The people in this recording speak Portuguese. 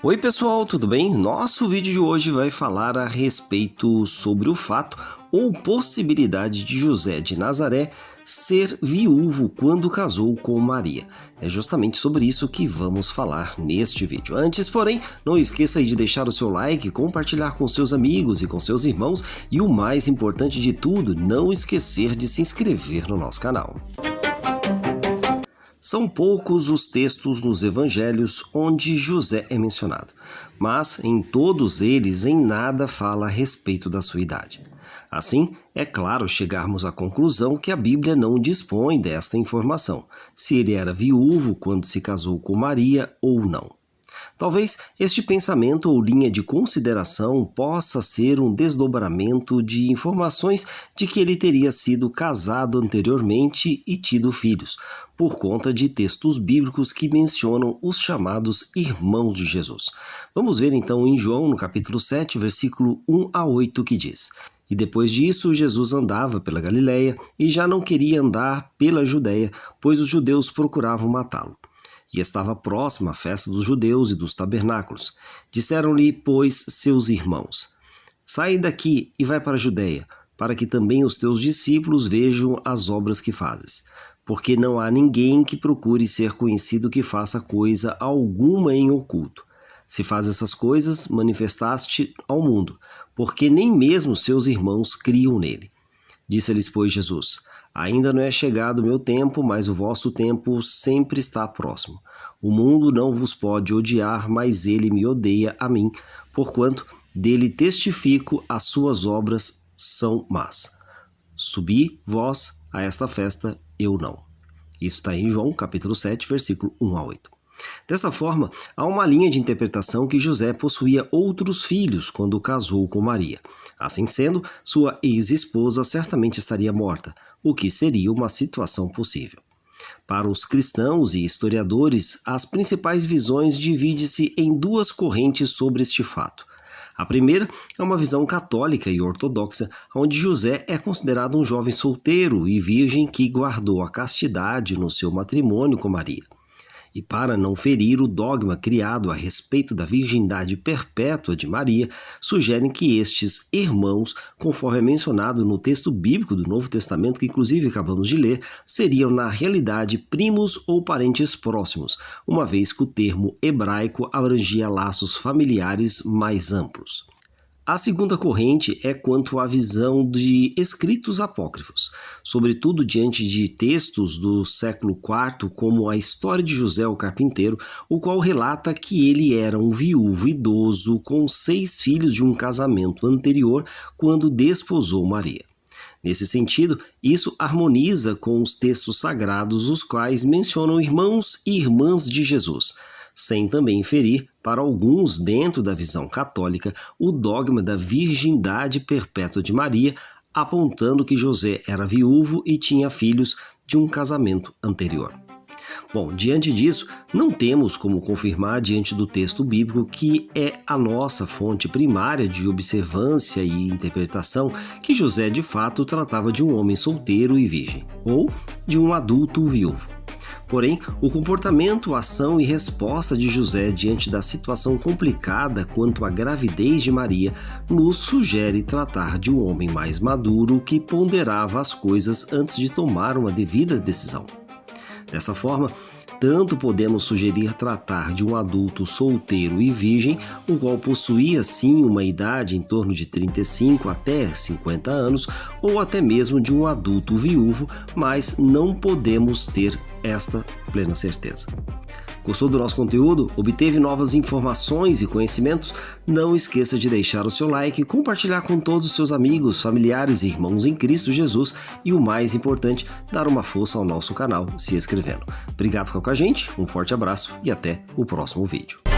Oi pessoal, tudo bem? Nosso vídeo de hoje vai falar a respeito sobre o fato ou possibilidade de José de Nazaré ser viúvo quando casou com Maria. É justamente sobre isso que vamos falar neste vídeo. Antes, porém, não esqueça aí de deixar o seu like, compartilhar com seus amigos e com seus irmãos e o mais importante de tudo, não esquecer de se inscrever no nosso canal. São poucos os textos nos evangelhos onde José é mencionado, mas em todos eles em nada fala a respeito da sua idade. Assim, é claro chegarmos à conclusão que a Bíblia não dispõe desta informação, se ele era viúvo quando se casou com Maria ou não. Talvez este pensamento ou linha de consideração possa ser um desdobramento de informações de que ele teria sido casado anteriormente e tido filhos, por conta de textos bíblicos que mencionam os chamados irmãos de Jesus. Vamos ver então em João, no capítulo 7, versículo 1 a 8, que diz: E depois disso, Jesus andava pela Galileia e já não queria andar pela Judeia, pois os judeus procuravam matá-lo. E estava próxima a festa dos judeus e dos tabernáculos. Disseram-lhe, pois, seus irmãos: Sai daqui e vai para a Judeia, para que também os teus discípulos vejam as obras que fazes. Porque não há ninguém que procure ser conhecido que faça coisa alguma em oculto. Se faz essas coisas, manifestaste ao mundo, porque nem mesmo seus irmãos criam nele. Disse-lhes, pois, Jesus: Ainda não é chegado o meu tempo, mas o vosso tempo sempre está próximo. O mundo não vos pode odiar, mas ele me odeia a mim, porquanto dele testifico, as suas obras são más. Subi vós a esta festa, eu não. Isso está em João, capítulo 7, versículo 1 a 8. Desta forma, há uma linha de interpretação que José possuía outros filhos quando casou com Maria. Assim sendo, sua ex-esposa certamente estaria morta, o que seria uma situação possível. Para os cristãos e historiadores, as principais visões dividem-se em duas correntes sobre este fato. A primeira é uma visão católica e ortodoxa, onde José é considerado um jovem solteiro e virgem que guardou a castidade no seu matrimônio com Maria. E para não ferir o dogma criado a respeito da virgindade perpétua de Maria, sugerem que estes irmãos, conforme é mencionado no texto bíblico do Novo Testamento, que inclusive acabamos de ler, seriam na realidade primos ou parentes próximos, uma vez que o termo hebraico abrangia laços familiares mais amplos. A segunda corrente é quanto à visão de escritos apócrifos, sobretudo diante de textos do século IV, como a História de José o Carpinteiro, o qual relata que ele era um viúvo idoso com 6 filhos de um casamento anterior quando desposou Maria. Nesse sentido, isso harmoniza com os textos sagrados, os quais mencionam irmãos e irmãs de Jesus, sem também inferir, para alguns dentro da visão católica, o dogma da virgindade perpétua de Maria, apontando que José era viúvo e tinha filhos de um casamento anterior. Bom, diante disso, não temos como confirmar diante do texto bíblico, que é a nossa fonte primária de observância e interpretação, que José de fato tratava de um homem solteiro e virgem, ou de um adulto viúvo. Porém, o comportamento, ação e resposta de José diante da situação complicada quanto à gravidez de Maria nos sugere tratar de um homem mais maduro que ponderava as coisas antes de tomar uma devida decisão. Dessa forma, tanto podemos sugerir tratar de um adulto solteiro e virgem, o qual possuía sim uma idade em torno de 35 até 50 anos, ou até mesmo de um adulto viúvo, mas não podemos ter esta plena certeza. Gostou do nosso conteúdo? Obteve novas informações e conhecimentos? Não esqueça de deixar o seu like, compartilhar com todos os seus amigos, familiares e irmãos em Cristo Jesus e o mais importante, dar uma força ao nosso canal se inscrevendo. Obrigado por ficar com a gente, um forte abraço e até o próximo vídeo.